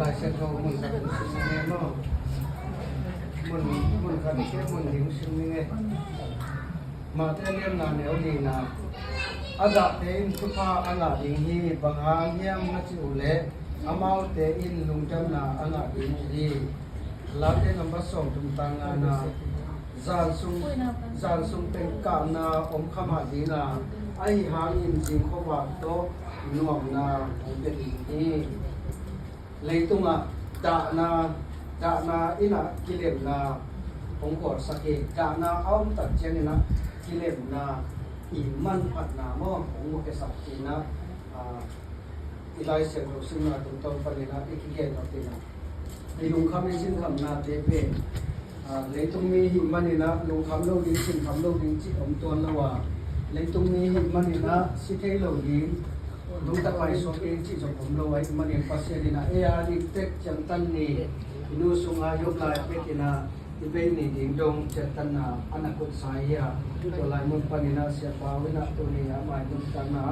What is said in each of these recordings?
ลายเส้นทางมันสักสิ่งนี้เนาะมันขัดเชื่อมันหิวสิ่งนี้มาเรียนนานแล้วดีนะอาจารย์เต็มทุกภาคอันละดีฮีบางอันเยี่ยมนักจิ๋วเล่อามาเตอินลุงจำนาอันละดีฮีลาเตนับส่งจุดต่างๆนะจานซุงเป็นกานาอมขมาดีนะไอหาอินจิงขวักโตนวมนาเป็นอีเลยตุงะดานาอินะกิเลสนาองกอดสักเกดานาอ้อมตัดเจนนะกิเลสนาอิมันพัดนามององมุขสักกินะอิไลเสกรุสินาตุตองปนินะอิกิเกตตินะไอลุงคำนี้สินคำนาเตเปเลยตุงมีหิมันนี่นะลุงคำโลดิสินคำโลดิจิอมตัวละว่าเลยตุงมีหิมันนี่นะสิเทโลดิลุงตะไปสอบเองที่จะผมโลไว้มันยังปัสเซียดินะดิเต็กจังตันนี่นูสุงอายุลายเป็ดินะที่เป็นนี่ดิ่งดงจัตันนาอนาคตสายะตัวลายมุนปนินะเสียปาวินะตัวนี้หมายถึงตันนา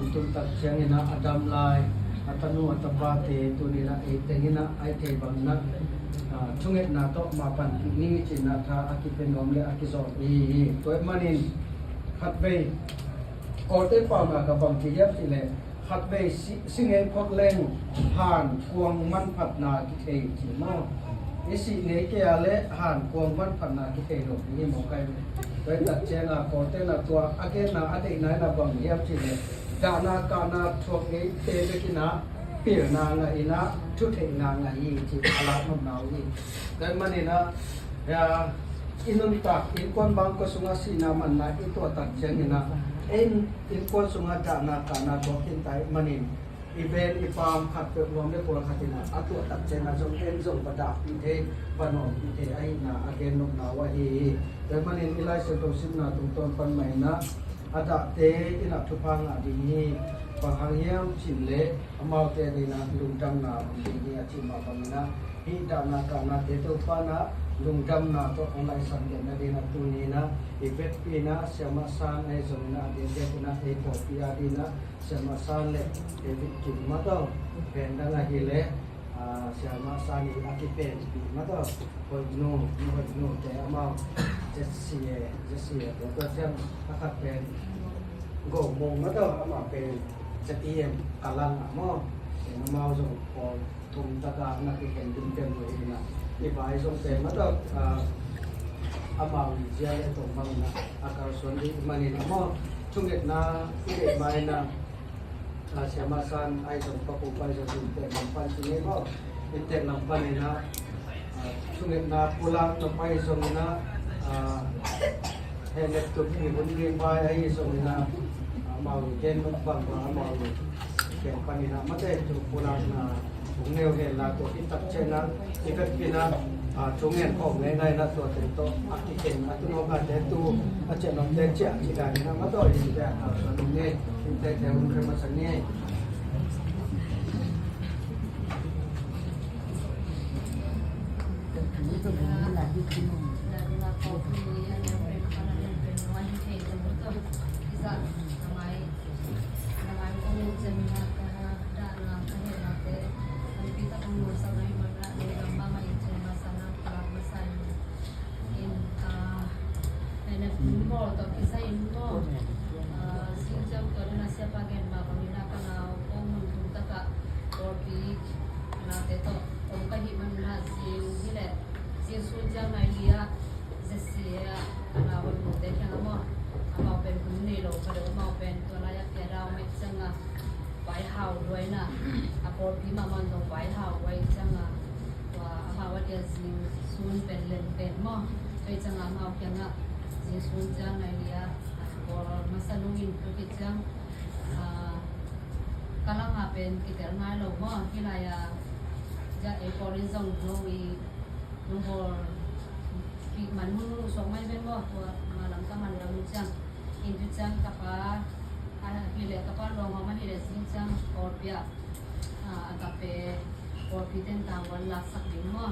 untukตัดเชียงนะอดัมลายอัตโนอัตบาเตตัวนี้นะเอเตงินะไอเทบังนะช่วงนาโตมาปันนี่จินาทาอากิเป็นนอมเลอากิโซอีตัวมันนี่ขัดไปโอเตปามากระบังที่ยับสิเลขัดไปสิ่งไอ้พวกเล่งห่านกวงมันผัดนากิเตจิมาอิสิเนเกียเลห่านกวงมันผัดนากิเตโลนี่มองไกลตัวตัดเชียงโอเตนะตัวอาเกนาอดีตนายระบังยับสิเลดานากานาทวงเอเตเบกินะเปียนางอินะทุเทนางอีจิอาลานุนาวอีแต่มันนี่นะอินุนตักอินควนบางก็สุงาสีนามันนะอิตัวตักเชียงนี่นะอินควนสุงาดานากานาบอกกินไตมันนี่อีเวนอีปามขัดเปรวมได้ปวดขัดนะอัตัวตักเชียงนะจงเอ็นจงประดับอิเทปนอมอิเทไอนะอาเกนนุนาวะอีแต่มันนี่อิไลเซโตสินาตุงตอนปันใหม่นะอาดาเตอินักทุพังอดีนี้บางครั้งยังชิมเละอามาเตดีนะลุงจำนาดีนี้ชิมมาบังนะฮิดานากานาเตตุปานะลุงจำนาตัวองค์ไหนสังเกตนะดีนะตัวนี้นะอีเวทปีนะเสมาสานไอจงนะเดียดนะเอโกปีอาดีนะเสมาสานเละเอวิจิมาต้องเป็นดังนั้นฮิเละเสมาสานีอากิเป็นปีมาต้องพอโน่แต่อามาเจสซี่แต่ตัวเจ้าอาคาเป็นโกมงมาต้องอามาเป็นจะเอียมกาลังมอเป็นมาส่งพอทุมตะการนักเรียนดึงเต็มเลยนะที่ไปส่งเต็มมาต้องอามาวิจัยตรงมังนะอาการส่วนที่มันนี่นะมอช่วงเด็กนะที่เด็กไปนะเสียมาสันไอส่งปะปูไปส่งเต็มลำพันที่นี่ก็เป็นเต็มลำพันนี่นะช่วงเด็กนะpulang naไปส่งนะเห็นเด็กตุ่มมีคนเรียนไปไอ้ส่งนะมาเกณฑ์มันบังมาเกณฑ์ปนินะมาเตะจุปุรานะผมเนวเห็นละตัวที่ตัดเชนะที่ก็เป็นนะช่วงเงินของในนะตัวเต็มโตอักเกณฑ์อัตุโนกาเตตูอาจจะน้องเตะเจ้าที่ได้นะมาต่อยที่ได้ส่วนนี้เตะแต่ผมเคยมาสังเกตเป็นกิจงานเราว่าที่ไรจะเอฟอริซองโนวีนุ่งบอลที่มันมุ่งสองไม่เป็นว่าตัวมาหลังก็มันเราจังอินทุจังกับป้าฮิเลกับป้าลองเขามาฮิเลสิจังออร์เปียกับเปออร์ปีเต็นตาวันลักสักดิ้งว่า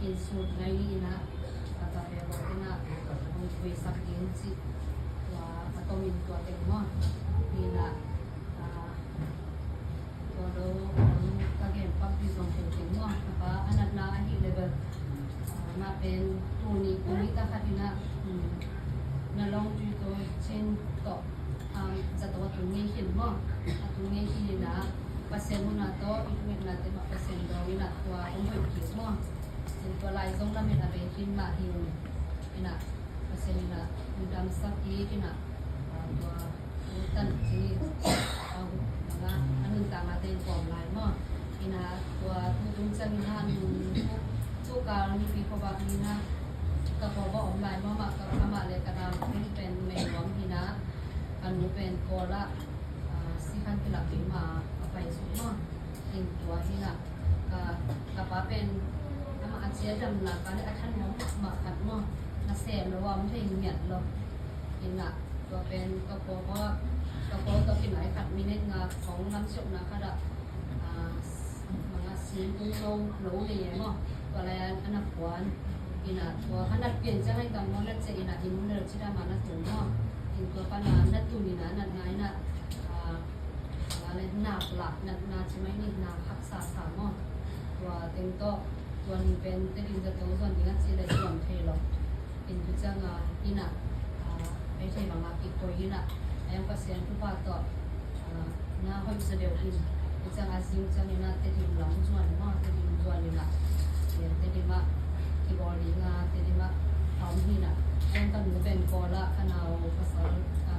อินสูดไงลีนะกับเปบอกว่านะมันคุยสักดิ้งสิว่าต้องมีตัวเต็มว่านี่นะตัวเราก็เห็นปั๊บที่ส่งถึงว่า na to ikmet na te pasen do ina tua umoi kis mo sin to lai zong la men abe kin ma hiu ina pasen ina udam sakti ina tua tan ji au nga anun ta ma te pom lai mo ina tua tung chan ina tu ka ni pi ko ba ni na ka ko ba om lai mo ma ka ma le ka naเป็นเมนวอมหินะกันนูเป็นโกละสิคันกิลักปิมาไปสุดมั้งอินตัวหินะกับว่าเป็นมาอาเจียดำหนักกันอาทันมองมาขัดมั้งนาเซมระว่ามันให้เงียบลงอินนะตัวเป็นกระโปงว่ากระโปงตัวเป็นไหนขัดมีเน็ตงาของน้ำสุกนะค่ะละมันสีกุ้งลงหลูเลยมั้งตัวอะไรอันนับวันina tua hanat pian jangan kamu nak cek ina imun dah cita mana tu mo in tua pana nak tu ni na nak ngai naอะไรหนักหลักหนักใช่ไหมนี่หนักหักษาสามอ่ะตัวเต็งโตตัวนี้เป็นเต็งจะโตส่วนนี้ก็จะได้ส่วนเทหรอกเป็นทุกจังอ่ะอีน่ะไอ้เทบางอ่ะอีกตัวอีน่ะไอ้ยังภาษาทุกภาคต่อน่าห้อยเสด็จอินจังอาซิวจังนี่น่ะเต็งหลังส่วนเนาะเต็งส่วนนี่น่ะเต็งมาที่บริงาเต็งมาพร้อมที่น่ะไอ้ตั้งหนูเป็นกอละขนาวภาษา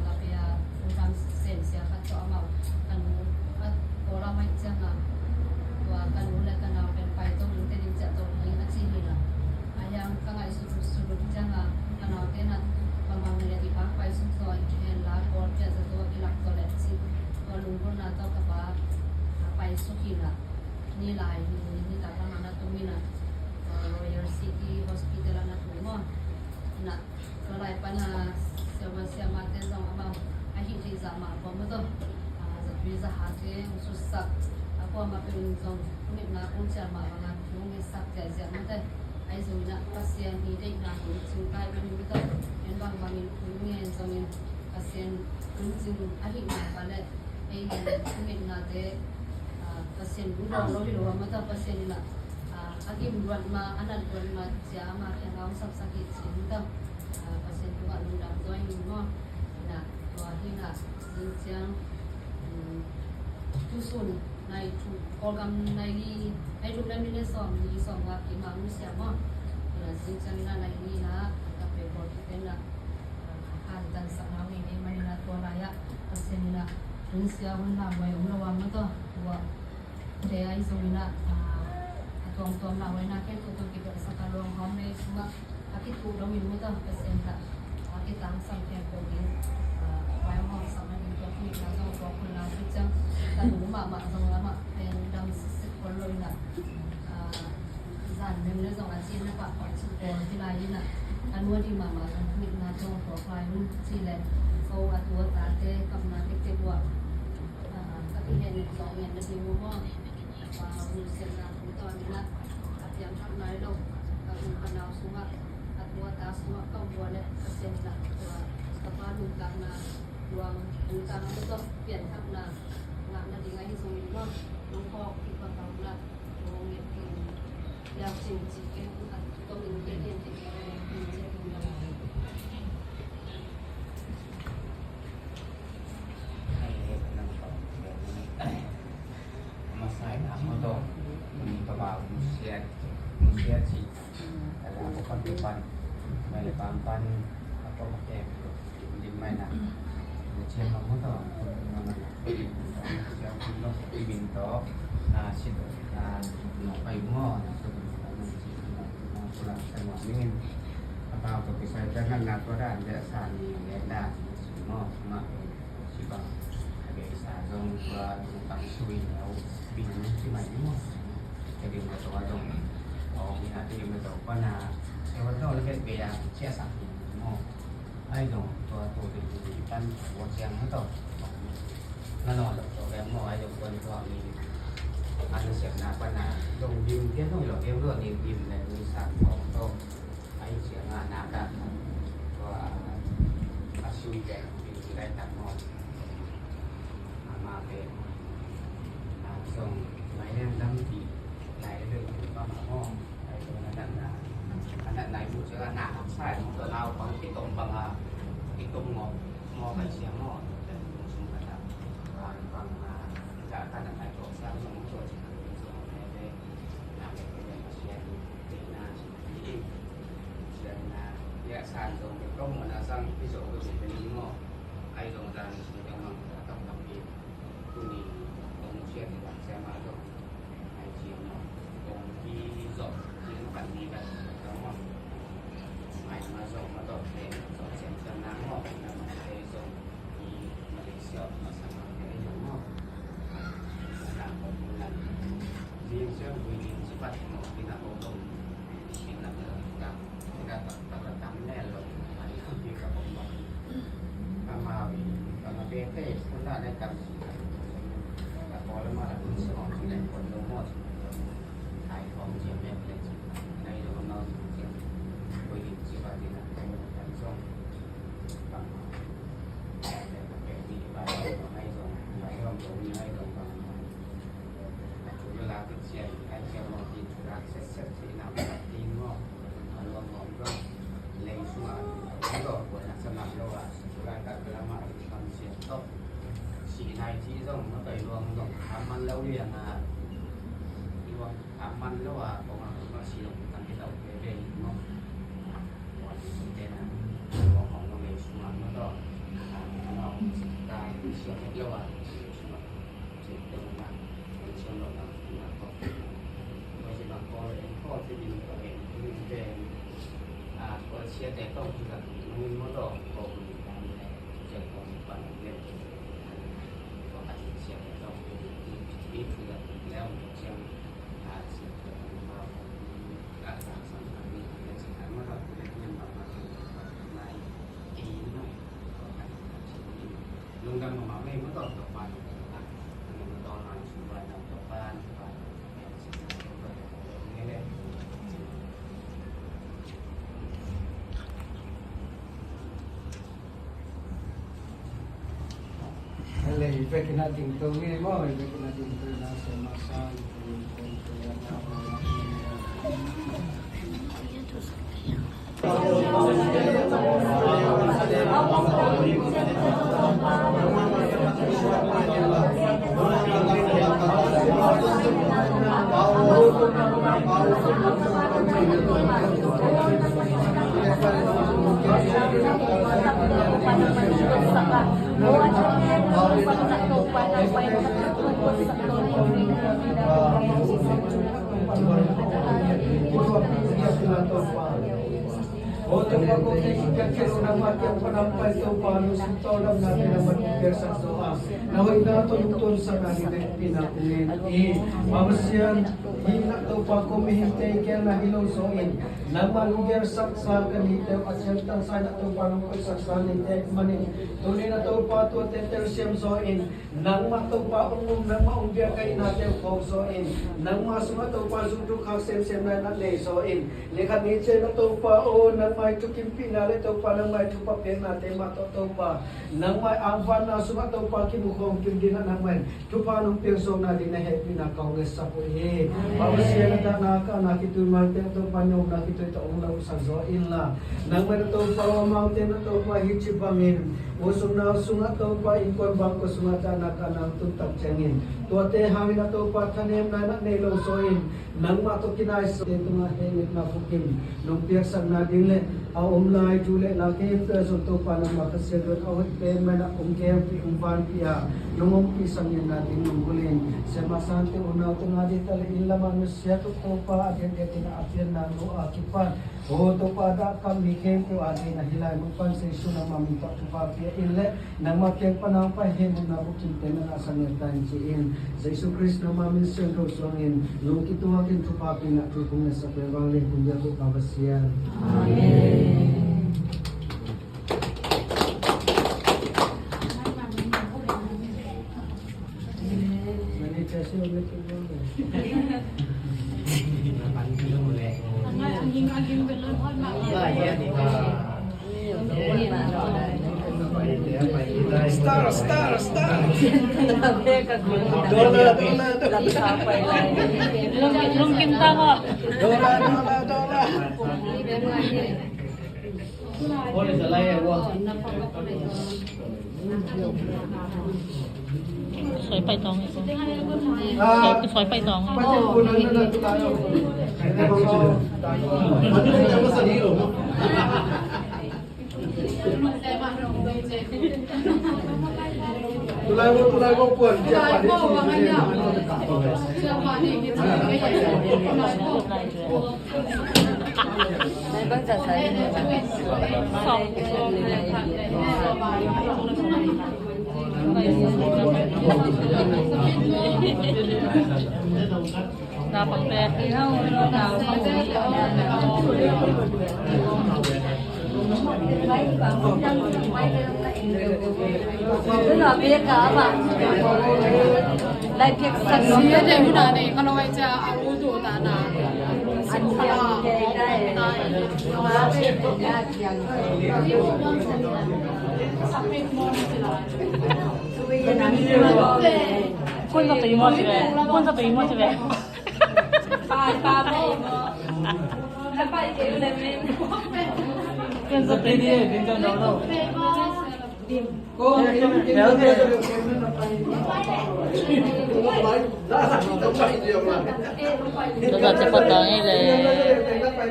ลาเปียอุดมเส้นเสียขัดเจาะมากันโกราไม่จังอ่ะตัวกันรู้และกันเอาเป็นไปต้องรู้แต่ดิจะตรงนี้นะจีนี่นะอายังก็ไงสุดจังอ่ะกันเอาแต่นั้นบางเนี่ยที่พักไปสุดซอยเห็นลาโกรจะตัวกิลักตัวแหลกสิตัวลุงคนน่ะต้องกับว่าไปสุขีน่ะนี่ลายนี่ตาทางนั้นตรงนี้น่ะRoyal City Hospital น่ะถูกมั้ยน่ะก็ลายปัญหาเสียมาแต่จังว่าอาหิที่จะมาบ่ต้องBisa hati susah aku ama penunjang kulit nak kunci ama bangan nunggu sak jajan nanti ai zona pasien hidup nak cintai beri kita embang bangin nunggu zona pasien kunci akhir nak balik ai kulit nak de pasien budak lori luar mata pasien nak akhir buat ma anak buat ma jama yang kaum sakit cinta pasien buat ludah doang semua nak tua hina jiang tu sun nai tu program nai ni ai tu nai ni som ni som wa ki ma nu sia ma na sin chan na nai ni na ka pe ko ki na han dan sa na ni ni mai na to la ya asen na run sia hun na wa um wa ma to wa de ai so na tong tong na wa na ke to ki pa sa ka long hom ne suma aki tu do mi mu to asen ta aki tang sam ke ko ni wa mo sa ma ni ko ni na zo ko ko na tu changกันหนูมาตรงนั้นเป็นดังสิบคนเลยนะสั่นเป็นเรื่องของอาชีพนะปะปะสุดโต่งที่ไรนี่นะอันนู้นที่มาทำคลิปนะตรงหัวไฟนู่นที่แหละเขาตัวตาเต้กับนาเด็กๆว่าก็ที่เห็นสองเห็นดีว่าว่ามีเส้นนะตอนนี้นะอาจจะทำไหนเราก็ดูขนาดสูงอ่ะตัวตาสูงก็วัวเลยเส้นนะตัวกระเพาะดูตานะดวงดูตามันก็เปลี่ยนทับนะngam na dingai hi song ni ma nong ko ki pa pa la o nge ki ya ching chi ke a to min ke ke ke ni je ki naมาใส่น้ำมาต้มมีกระบะมุเสียชีแต่ละบุคคลปันไม่ได้ปันแล้วก็มาแก้ดินไม่หนักเชื่อมาเมื่อตอนมันปีนเชื่อคุณต้องปีนต่อชิดหนองไปง้อสุดมันชิดหนองสุราษฎร์จังหวัดนี้เปล่าก็ไปใส่จังนั้นนักก็ได้และสารนี้และได้สุดง้อมาชิบังada sarung buat tentang suwi au pinang si mai mo jadi mo to adong o minati mo to pana e wa to le be ya chia sa mo ai dong to de pan wo chiang mo to na no lo to be mo ai dong kon to ni anu siap na pana dong dim tian dong lo em lo ni dim le ni sa mo to ai sia na na ka to asui ke ni lai ta moมาเป็นส่งไม้แรงดำดีไหลเรื่องก็มาห้องไอ้ตัวนั้นนะอันนั้นไหนผู้เชื่อหน้าใช่ตัวเราของที่ตรงบางที่ตรงงอไปเสียงงอเป็นสมบัติฟังมาจากการไหนตัวสร้างสมบัติ yang begini sifat mau kita potong kita tamnya lo nanti kita potong sama PT kita ada kan kita boleh malah semua sudah potong mau hai phong chiếm em lên đây là nó chiếm begini sifat kita kan xong bằng để đi bài hay rồi phải không đủ như hay rồiเวลาติดเชื้อไอ้เชื้อมันติดธุระเสร็จที่น้ำตีงอกรวมของก็เล็งสมาแล้วก็ปวดสมัครแล้วว่าธุระการเวลามาทำเสียตกสีในที่ต้องมาไปรวมต้องทำมันแล้วเรียนนะที่ว่าทำมันแล้วว่าของเราก็สีลงตั้งที่เราไปเรียนเนาะวันนี้เจนะของเราเล็งสมาแล้วก็เราการเสียแล้วว่าสมาจุดเดิมมาเชื่อมเราก็ที่ดินตัวเองที่เป็นก็เชียร์แต่ต้องที่แบบมันไม่ต้องโกงกันเลยเจ้าของบ้านเนี่ยก็อาจจะเชียร์แต่ต้องที่คือแล้วเชียร์เชียร์แต่ว่าการสร้างสรรค์นี้เป็นสิ่งที่มันเราเป็นเรื่องแบบในปีหน่อยก็การลงดังมาไม่ไม่ต้องต่อไปนะมันต้องนอนสุวรรณต่อบ้านAlay, pwede natin tawin mo, pwede natin ito nasa masal, Untuk pagkakasikat kayo ng matiyang panampay ito paano sa tolong natin ang matipir sa soa. Naway na tulutun sa kanilin pinakungin. Mamasyan, hinak daw pa kumihintay kaya na hilusoin. Nang malugir saksa kanito at siyang sana ito paano ko saksa nito manin. Tunay na ito pa ito tetel siyam soin. Nang mataw pa umum nang maunggir kayo natin kong soin. Nang masumataw pa sudok kang siyam na natin soin. Likat nito na ito pa o nang may tukim pinali ito pa nang may tupapin natin matoto pa. Nang may angvan na sumataw pa kinukhong kimdina nang may tupanong pirso na din na happy na kaungas sa puhi. Pawasya na tanaka nakitumal ito panyong nakito ito ulaw sa zoin la. Nang may ito pa mountain ito pa hitchibangin. Usong na sungat ito pa inkon bangko sumata na kanang tuntag tiyangin. Tuwate hangin na ito pa tanim na nilo soin. Nang matukinais ito nga hingit na pukim. Nung piyaksang na dinle. Umlay jule na kim peso to pa ng makasidot awit pen man ang kempi umpan pia nung umpisang yun natin nunggulin sa masante unaw to nga di taliin lamang siya to pa at hindi tinaatir na no akipan o to pa da kami kempi o adi na hilay mong sa iso na maminta to pa pia inle nang makyang panampahin mo na bukinte na asang yatan siin sa iso Chris na maminsyon rosongin nung kituwakin to pa pinatupong na sa pwewangling kung yato kabasyan. Amen. Star. Dola. Belum kita kok. Dola. Boleh salah ya gua. สวยไปตองอีกคนสวยไปตอง Pati kunan na tayo. Tulay mo po. Bang jasay Song Na pampe. Tức là biết cả bạn lại việc sạch nó Dia biết dia đấy guna ni kalau aja aku tu tak nak. anh làm cái đây hóa cái nhà chẳng Pun satu imo sih, pun satu imo sih. ba mày hai ba cái này mình Pun satu ini din cho nó đâu. Cô kéo theo cho được em nó bay. Ra sẵn nó bay nhiều mà. Terus cepat tanya le. Nó bay